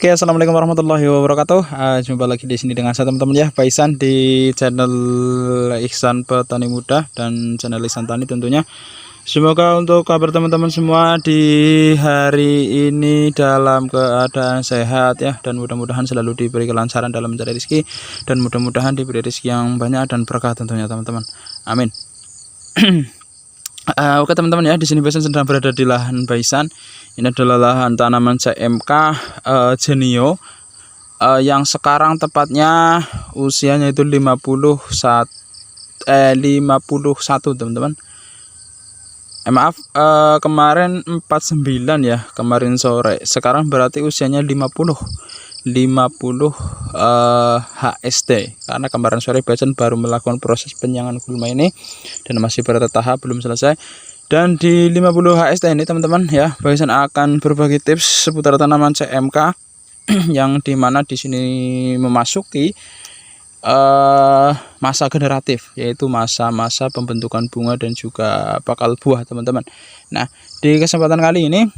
Oke, assalamualaikum warahmatullahi wabarakatuh. Jumpa lagi di sini dengan saya teman-teman ya, Pak Ihsan di channel Ihsan Petani Muda dan channel Ihsan Tani tentunya. Semoga untuk kabar teman-teman semua di hari ini dalam keadaan sehat ya, dan mudah-mudahan selalu diberi kelancaran dalam mencari rezeki, dan mudah-mudahan diberi rezeki yang banyak dan berkah tentunya teman-teman. Amin. Oke teman-teman ya, di sini Pak Ihsan sedang berada di lahan Pak Ihsan. Ini adalah lahan tanaman CMK Genio yang sekarang tepatnya usianya itu 51 teman-teman. Maaf, kemarin 49 ya, kemarin sore. Sekarang berarti usianya 50 HST, karena kemarin sore Pak Ihsan baru melakukan proses penyangan gulma ini dan masih pada tahap belum selesai. Dan di 50 HST ini teman-teman ya, Pak Ihsan akan berbagi tips seputar tanaman CMK yang dimana di sini memasuki masa generatif, yaitu masa-masa pembentukan bunga dan juga bakal buah teman-teman. Nah, di kesempatan kali ini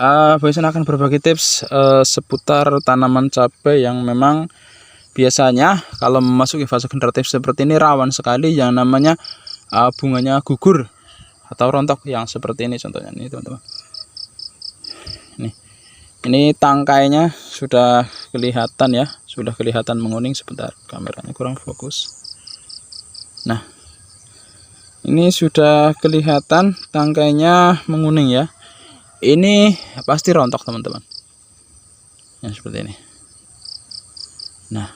Pak Ihsan akan berbagi tips seputar tanaman cabai yang memang biasanya kalau memasuki fase generatif seperti ini rawan sekali yang namanya bunganya gugur atau rontok, yang seperti ini contohnya nih teman-teman. Ini tangkainya sudah kelihatan ya, sudah kelihatan menguning. Sebentar, kameranya kurang fokus. Nah, ini sudah kelihatan tangkainya menguning ya. Ini pasti rontok teman-teman, yang seperti ini. Nah,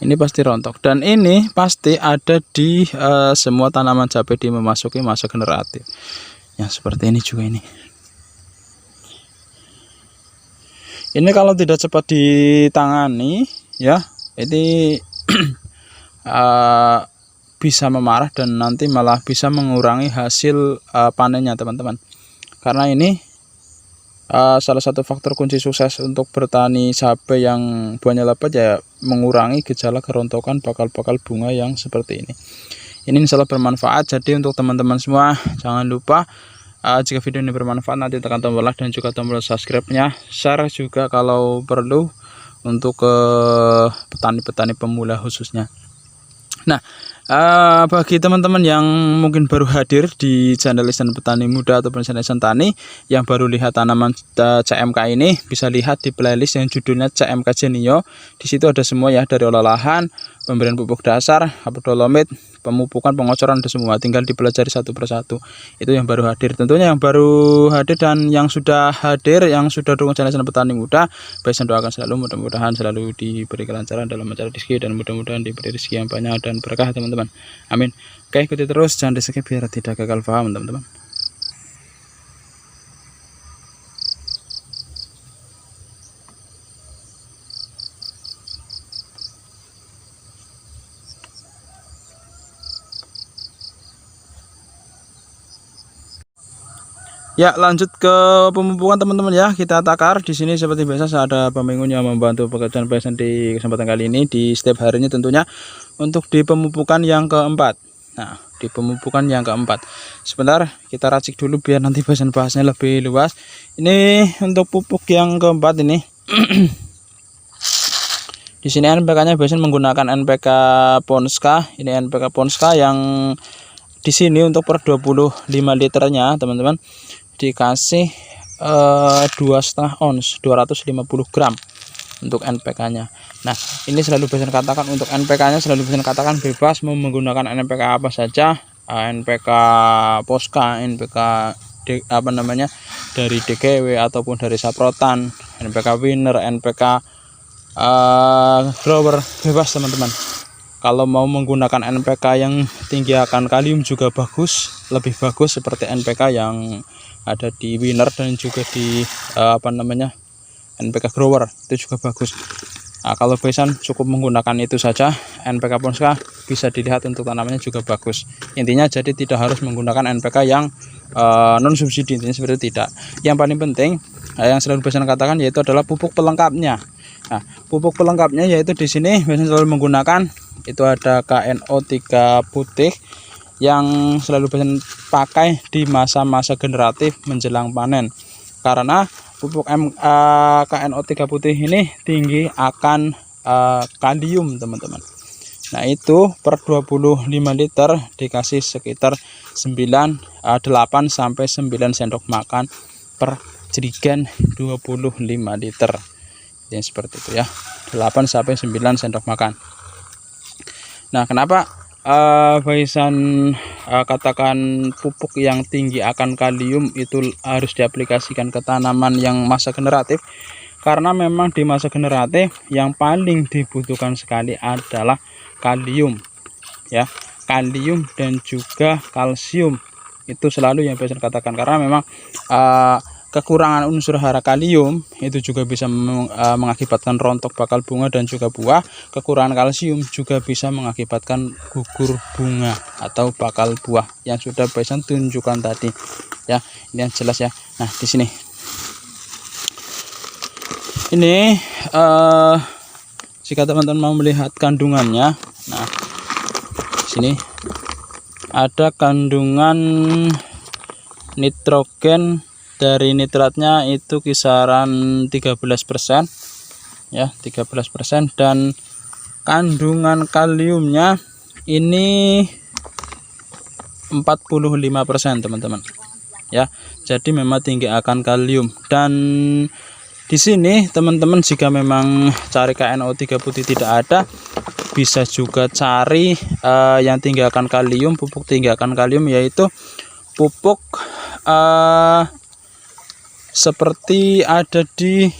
ini pasti rontok, dan ini pasti ada di semua tanaman cabai di memasuki masa generatif. Yang seperti ini juga ini. Ini kalau tidak cepat ditangani ya, ini bisa memarah dan nanti malah bisa mengurangi hasil panennya teman-teman. Karena ini salah satu faktor kunci sukses untuk bertani cabai yang buahnya lebat ya, mengurangi gejala kerontokan bakal-bakal bunga yang seperti ini. Ini insya Allah bermanfaat. Jadi untuk teman-teman semua jangan lupa jika video ini bermanfaat nanti tekan tombol like dan juga tombol subscribe-nya, share juga kalau perlu untuk ke petani-petani pemula khususnya. Nah, bagi teman-teman yang mungkin baru hadir di channel Ihsan Petani Muda ataupun channel Ihsan Tani, yang baru lihat tanaman CMK ini, bisa lihat di playlist yang judulnya CMK Genio. Di situ ada semua ya, dari olah lahan, pemberian pupuk dasar, dolomit, pemupukan, pengocoran, ada semua. Tinggal dipelajari satu persatu. Itu yang baru hadir. Tentunya yang baru hadir dan yang sudah hadir, yang sudah dukung channel Ihsan Petani Muda, Pak Ihsan doakan selalu, mudah-mudahan selalu diberi kelancaran dalam mencari rezeki, dan mudah-mudahan diberi rezeki yang banyak dan berkah teman-teman. Amin. Oke, ikuti terus, jangan di skip biar tidak gagal paham teman-teman. Ya, lanjut ke pemupukan teman-teman ya. Kita takar di sini seperti biasa, saya ada peminggun yang membantu pekerjaan Pak Ihsan di kesempatan kali ini di setiap harinya tentunya, untuk di pemupukan yang keempat. Nah, di pemupukan yang keempat, sebentar kita racik dulu biar nanti Pak Ihsan bahasnya lebih luas. Ini untuk pupuk yang keempat ini. Di sini NPK-nya Pak Ihsan menggunakan NPK Ponska. Ini NPK Ponska yang di sini untuk per 25 liternya teman-teman dikasih 2,5 ons, 250 gram untuk NPK-nya. Nah, ini selalu Pak Ihsan katakan untuk NPK-nya selalu Pak Ihsan katakan bebas mau menggunakan NPK apa saja, NPK Poska, NPK apa namanya dari DGW ataupun dari Saprotan, NPK Winner, NPK Grower, bebas teman-teman. Kalau mau menggunakan NPK yang tinggi akan kalium juga bagus, lebih bagus seperti NPK yang ada di Winner dan juga di apa namanya NPK Grower, itu juga bagus. Nah, kalau Pak Ihsan cukup menggunakan itu saja, NPK Ponska bisa dilihat untuk tanamannya juga bagus. Intinya jadi tidak harus menggunakan NPK yang non subsidi, intinya seperti itu tidak. Yang paling penting yang selalu Pak Ihsan katakan yaitu adalah pupuk pelengkapnya. Nah, pupuk pelengkapnya yaitu di sini Pak Ihsan selalu menggunakan itu ada KNO3 putih yang selalu Pak Ihsan pakai di masa-masa generatif menjelang panen. karena pupuk KNO3 putih ini tinggi akan kalium teman-teman. Nah itu per 25 liter dikasih sekitar 8 sampai 9 sendok makan per jerigen 25 liter. Yang seperti itu ya, 8 sampai 9 sendok makan. Nah kenapa Baisan katakan pupuk yang tinggi akan kalium itu harus diaplikasikan ke tanaman yang masa generatif? Karena memang di masa generatif yang paling dibutuhkan sekali adalah kalium ya, kalium dan juga kalsium. Itu selalu yang Baisan katakan, karena memang kekurangan unsur hara kalium itu juga bisa mengakibatkan rontok bakal bunga dan juga buah. Kekurangan kalsium juga bisa mengakibatkan gugur bunga atau bakal buah yang sudah Baisan tunjukkan tadi ya. Ini yang jelas ya. Nah di sini ini jika teman-teman mau melihat kandungannya, nah sini ada kandungan nitrogen dari nitratnya itu kisaran 13% ya, 13%, dan kandungan kaliumnya ini 45% teman-teman ya. Jadi memang tinggi akan kalium. Dan di sini teman-teman jika memang cari KNO3 putih tidak ada, bisa juga cari yang tinggi akan kalium, pupuk tinggi akan kalium, yaitu pupuk seperti ada di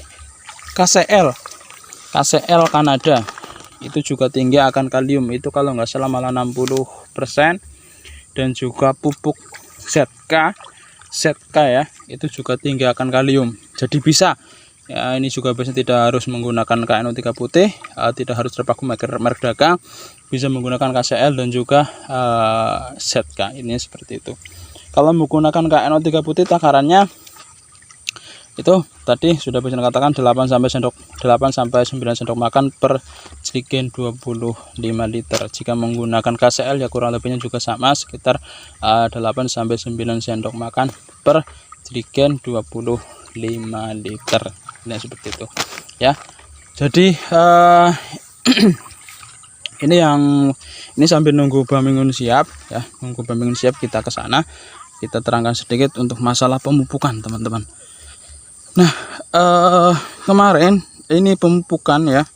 KCL Kanada, itu juga tinggi akan kalium, itu kalau nggak salah malah 60%. Dan juga pupuk ZK ya, itu juga tinggi akan kalium. Jadi bisa ya, ini juga biasanya tidak harus menggunakan KNO3 putih, tidak harus terpaku merek dagang, bisa menggunakan KCL dan juga ZK. Ini seperti itu. Kalau menggunakan KNO3 putih takarannya itu tadi sudah bisa katakan 8 sampai 9 sendok makan per jerigen 25 liter. Jika menggunakan KCL ya kurang lebihnya juga sama, sekitar 8 sampai 9 sendok makan per jerigen 25 liter. Nah seperti itu ya. Jadi ini sambil nunggu Bamingun siap ya, nunggu Bamingun siap kita ke sana, kita terangkan sedikit untuk masalah pemupukan teman-teman. Nah kemarin ini pemupukan ya,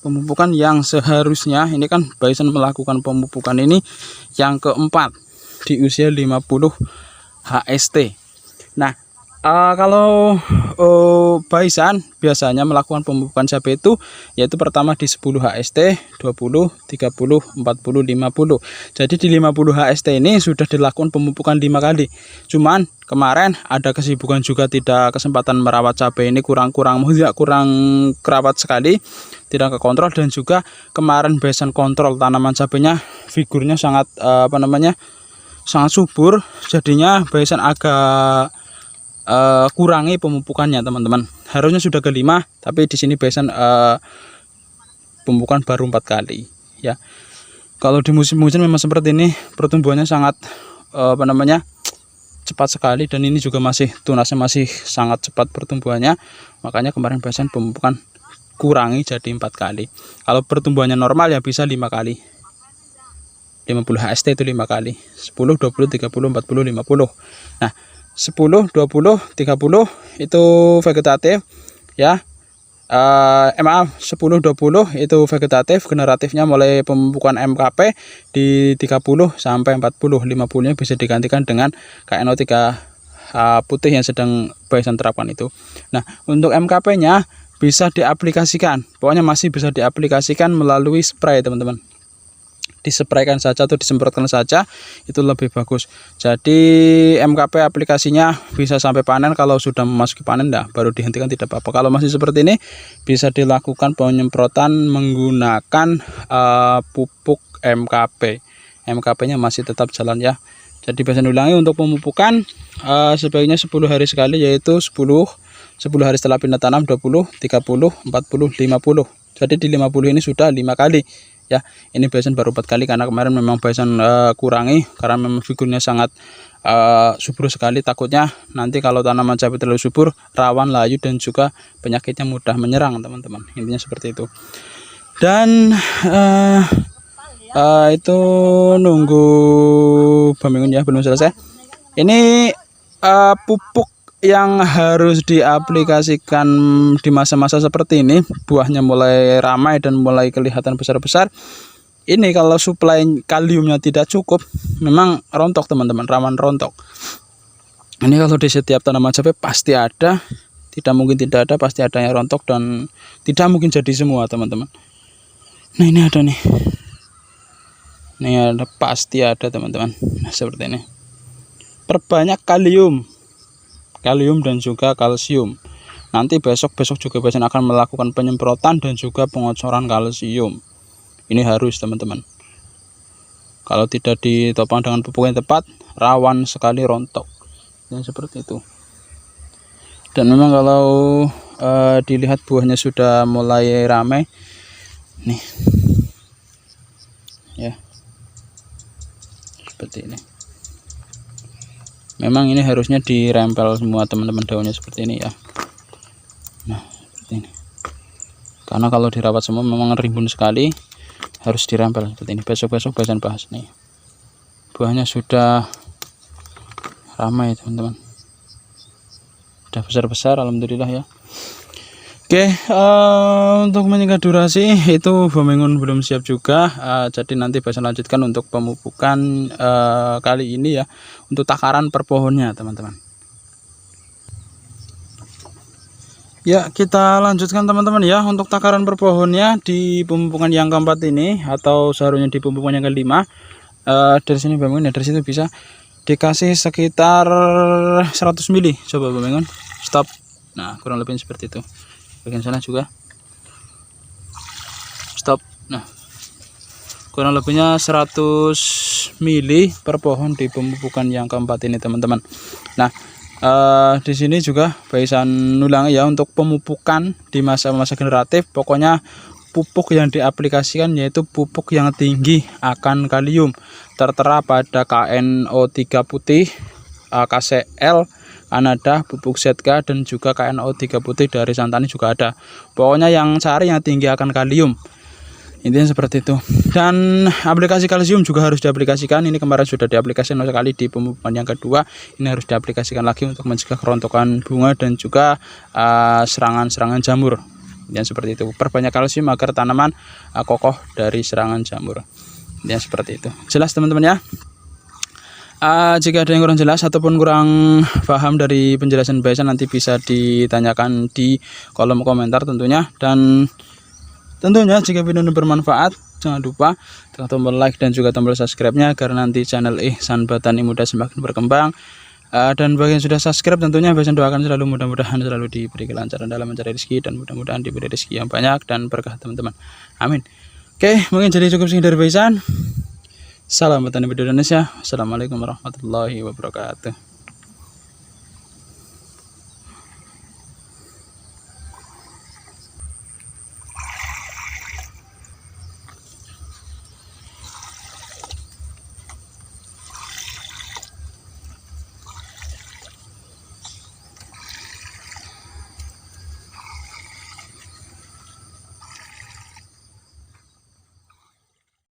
pemupukan yang seharusnya ini kan Baisan melakukan pemupukan ini yang keempat di usia 50 HST. Nah kalau Baisan biasanya melakukan pemupukan cabai itu yaitu pertama di 10 HST, 20, 30, 40, 50. Jadi di 50 HST ini sudah dilakukan pemupukan 5 kali. Cuman kemarin ada kesibukan juga, tidak kesempatan merawat cabai ini, kurang kerawat sekali, tidak kekontrol. Dan juga kemarin Baisan kontrol tanaman cabainya, figurnya sangat sangat subur, jadinya Baisan agak kurangi pemupukannya teman-teman. Harusnya sudah ke 5, tapi di sini Baisan pemupukan baru 4 kali ya. Kalau di musim hujan memang seperti ini, pertumbuhannya sangat cepat sekali, dan ini juga masih tunasnya masih sangat cepat pertumbuhannya. Makanya kemarin Baisan pemupukan kurangi jadi 4 kali. Kalau pertumbuhannya normal ya bisa 5 kali. 50 HST itu 5 kali. 10, 20, 30, 40, 50. Nah 10, 20, 30 itu vegetatif ya. 10, 20 itu vegetatif. Generatifnya mulai pemupukan MKP di 30 sampai 40. 50-nya bisa digantikan dengan KNO3 putih yang sedang Baisan terapkan itu. Nah untuk MKP-nya bisa diaplikasikan, pokoknya masih bisa diaplikasikan melalui spray teman-teman. Dispraykan saja atau disemprotkan saja itu lebih bagus. Jadi MKP aplikasinya bisa sampai panen. Kalau sudah memasuki panen baru dihentikan tidak apa-apa. Kalau masih seperti ini bisa dilakukan penyemprotan menggunakan pupuk MKP. MKP-nya masih tetap jalan ya. Jadi Baisan ulangi, untuk pemupukan sebaiknya 10 hari sekali, yaitu 10 hari setelah pindah tanam, 20, 30, 40, 50. Jadi di 50 ini sudah 5 kali ya. Ini Bison baru 4 kali karena kemarin memang Bison kurangi karena memang figurnya sangat subur sekali. Takutnya nanti kalau tanaman cabai terlalu subur rawan layu dan juga penyakitnya mudah menyerang teman-teman, intinya seperti itu. Dan itu nunggu Baminggun ya, belum selesai. Ini pupuk yang harus diaplikasikan di masa-masa seperti ini, buahnya mulai ramai dan mulai kelihatan besar-besar. Ini kalau suplai kaliumnya tidak cukup, memang rontok teman-teman, rawan rontok. Ini kalau di setiap tanaman cabai pasti ada, tidak mungkin tidak ada, pasti ada yang rontok dan tidak mungkin jadi semua teman-teman. Nah ini ada nih, ini ada, pasti ada teman-teman. Nah seperti ini. Perbanyak kalium dan juga kalsium. Nanti besok juga Bison akan melakukan penyemprotan dan juga pengocoran kalsium. Ini harus teman-teman. Kalau tidak ditopang dengan pupuk yang tepat, rawan sekali rontok. Yang seperti itu. Dan memang kalau dilihat buahnya sudah mulai ramai, nih, ya, seperti ini. Memang ini harusnya dirempel semua teman-teman daunnya seperti ini ya. Nah seperti ini, karena kalau dirawat semua memang rimbun sekali, harus dirempel seperti ini. Besok Bison bahas nih, buahnya sudah ramai teman-teman, sudah besar-besar alhamdulillah ya. Oke, untuk menyingkat durasi itu Baminggun belum siap juga, jadi nanti Bison lanjutkan untuk pemupukan kali ini ya, untuk takaran per pohonnya teman-teman. Ya kita lanjutkan teman-teman ya, untuk takaran per pohonnya di pemupukan yang keempat ini, atau seharusnya di pemupukan yang kelima. Dari sini Baminggun ya, dari situ bisa dikasih sekitar 100 mili. Coba Baminggun stop. Nah kurang lebih seperti itu. Bagian sana juga stop. Nah kurang lebihnya 100 mili per pohon di pemupukan yang keempat ini teman-teman. Nah di sini juga Bison ulangi ya, untuk pemupukan di masa-masa generatif, pokoknya pupuk yang diaplikasikan yaitu pupuk yang tinggi akan kalium, tertera pada KNO3 putih, KCL Kanada, pupuk ZK, dan juga KNO3 putih dari Santani juga ada. Pokoknya yang cari yang tinggi akan kalium, intinya seperti itu. Dan aplikasi kalsium juga harus diaplikasikan. Ini kemarin sudah diaplikasikan sekali di pemupukan yang kedua, ini harus diaplikasikan lagi untuk mencegah kerontokan bunga dan juga serangan-serangan jamur. Yang seperti itu, perbanyak kalsium agar tanaman kokoh dari serangan jamur. Yang seperti itu, jelas teman-teman ya. Jika ada yang kurang jelas ataupun kurang paham dari penjelasan Bison, nanti bisa ditanyakan di kolom komentar tentunya. Dan tentunya jika video ini bermanfaat, jangan lupa tekan tombol like dan juga tombol subscribe-nya agar nanti channel Ihsan Botani Muda semakin berkembang. Dan bagi yang sudah subscribe, tentunya Bison doakan selalu, mudah-mudahan selalu diberi kelancaran dalam mencari rezeki, dan mudah-mudahan diberi rezeki yang banyak dan berkah teman-teman. Amin. Oke, mungkin jadi cukup sekian dari Bison. Salam Botani Muda Indonesia. Assalamualaikum warahmatullahi wabarakatuh.